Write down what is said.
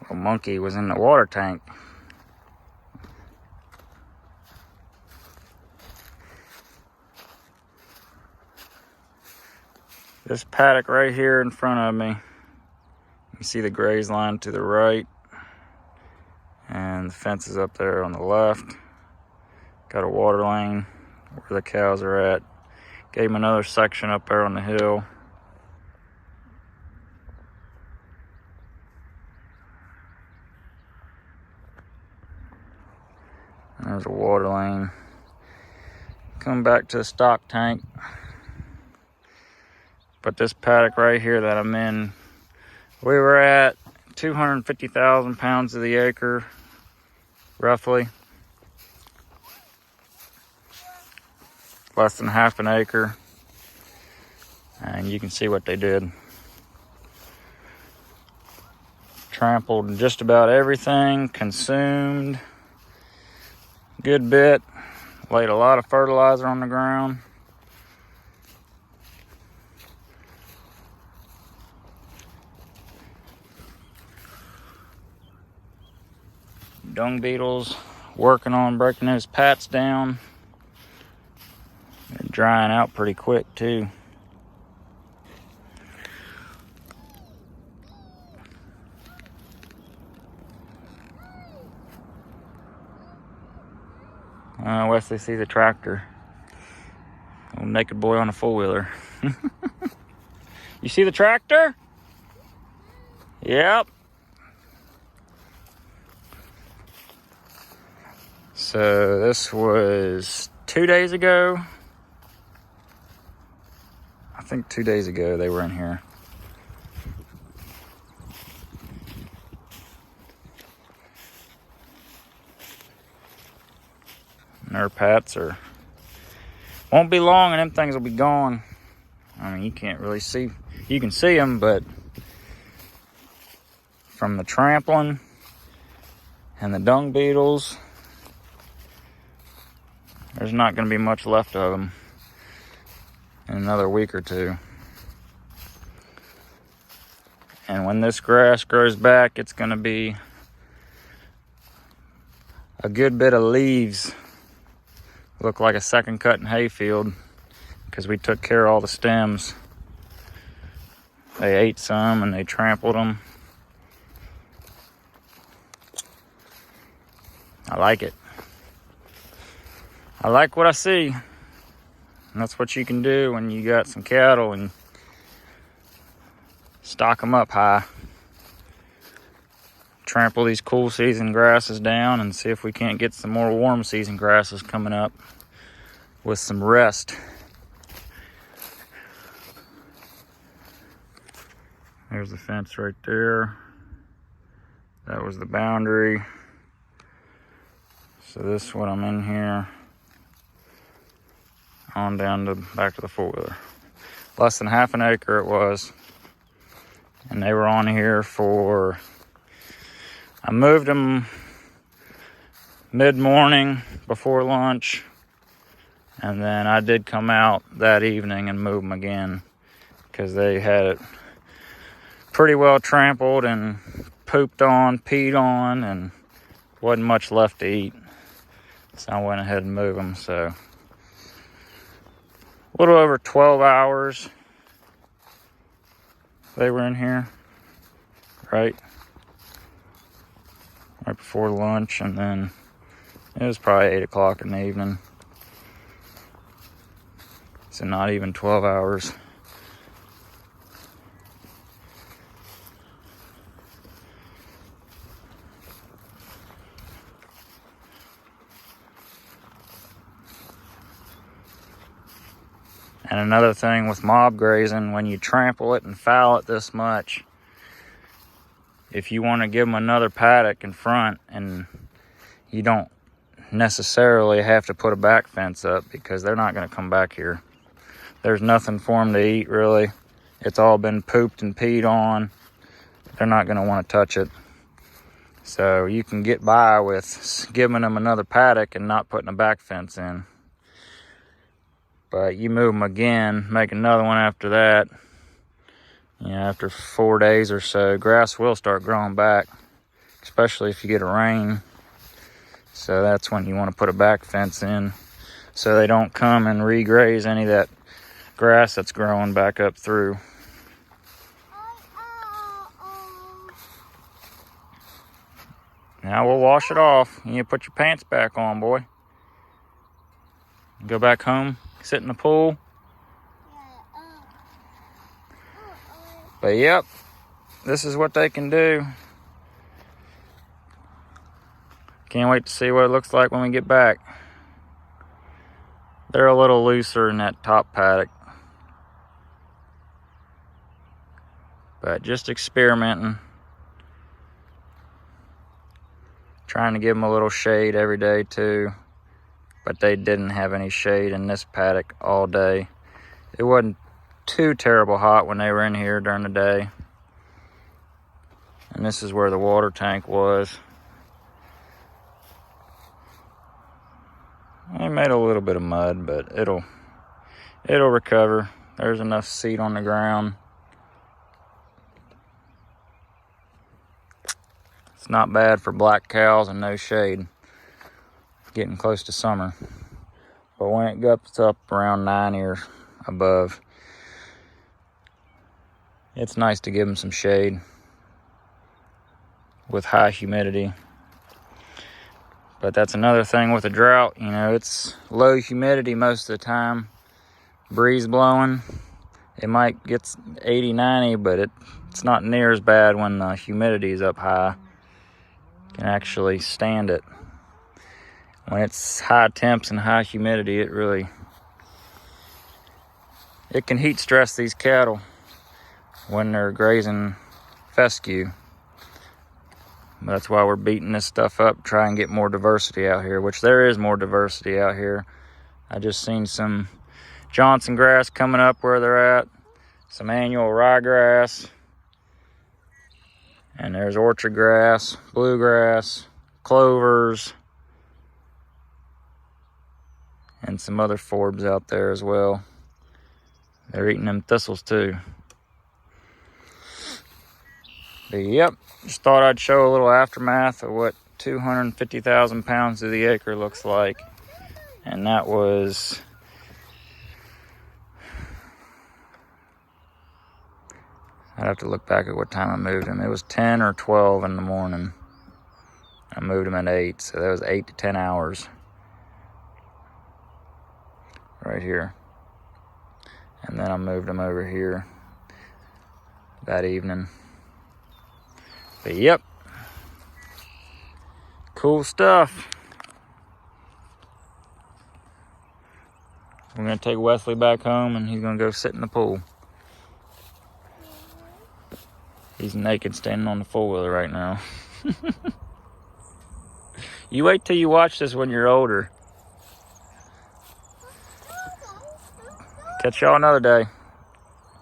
Little monkey was in the water tank. This paddock right here in front of me, you see the graze line to the right, and the fence is up there on the left. Got a water lane where the cows are at. Gave them another section up there on the hill. And there's a water lane. Come back to the stock tank. But this paddock right here that I'm in, we were at 250,000 pounds of the acre, roughly. Less than half an acre. And you can see what they did. Trampled just about everything, consumed a good bit, laid a lot of fertilizer on the ground. Dung beetles working on breaking those pats down. They're drying out pretty quick too. Wesley sees a tractor. Old naked boy on a four-wheeler. You see the tractor? Yep. So this was 2 days ago. I think 2 days ago they were in here. And their pats won't be long and them things will be gone. I mean, you can't really see, you can see them, but from the trampling and the dung beetles, there's not going to be much left of them in another week or two. And when this grass grows back, it's going to be a good bit of leaves. Look like a second cutting hayfield because we took care of all the stems. They ate some and they trampled them. I like it. I like what I see. And that's what you can do when you got some cattle and stock them up high. Trample these cool season grasses down and see if we can't get some more warm season grasses coming up with some rest. There's the fence right there. That was the boundary. So this is what I'm in here. On down to back to the four-wheeler. Less than half an acre it was. And they were on here for, I moved them mid-morning before lunch. And then I did come out that evening and move them again because they had it pretty well trampled and pooped on, peed on, and wasn't much left to eat. So I went ahead and moved them. So a little over 12 hours they were in here, right before lunch, and then it was probably 8 o'clock in the evening. So not even 12 hours. And another thing with mob grazing, when you trample it and foul it this much, if you want to give them another paddock in front, and you don't necessarily have to put a back fence up because they're not going to come back here. There's nothing for them to eat, really. It's all been pooped and peed on. They're not going to want to touch it. So you can get by with giving them another paddock and not putting a back fence in. But you move them again, make another one after that. You know, after 4 days or so, grass will start growing back. especially if you get a rain. So that's when you want to put a back fence in so they don't come and regraze any of that grass that's growing back up through. Now we'll wash it off. You need to put your pants back on, boy. Go back home, sit in the pool. But yep, this is what they can do. Can't wait to see what it looks like when we get back. They're a little looser in that top paddock. But just experimenting. Trying to give them a little shade every day too. But they didn't have any shade in this paddock all day. It wasn't too terrible hot when they were in here during the day. And this is where the water tank was. They made a little bit of mud, but it'll recover. There's enough seed on the ground. It's not bad for black cows and no shade. Getting close to summer. But when it gets up around 9 or above, it's nice to give them some shade with high humidity. But that's another thing with a drought. You know, it's low humidity most of the time. Breeze blowing. It might get 80, 90, but it's not near as bad when the humidity is up high. You can actually stand it. When it's high temps and high humidity, it can heat stress these cattle when they're grazing fescue. That's why we're beating this stuff up, try and get more diversity out here, which there is more diversity out here. I just seen some Johnson grass coming up where they're at, some annual ryegrass, and there's orchard grass, bluegrass, clovers, and some other forbs out there as well. They're eating them thistles too. But yep, just thought I'd show a little aftermath of what 250,000 pounds of the acre looks like. And that was I'd have to look back at what time I moved him. It was 10 or 12 in the morning. I moved him at 8, so that was 8 to 10 hours. Right here. And then I moved him over here that evening. But yep, cool stuff. We're gonna take Wesley back home and he's gonna go sit in the pool. He's naked standing on the four-wheeler right now. You wait till you watch this when you're older. Catch y'all another day.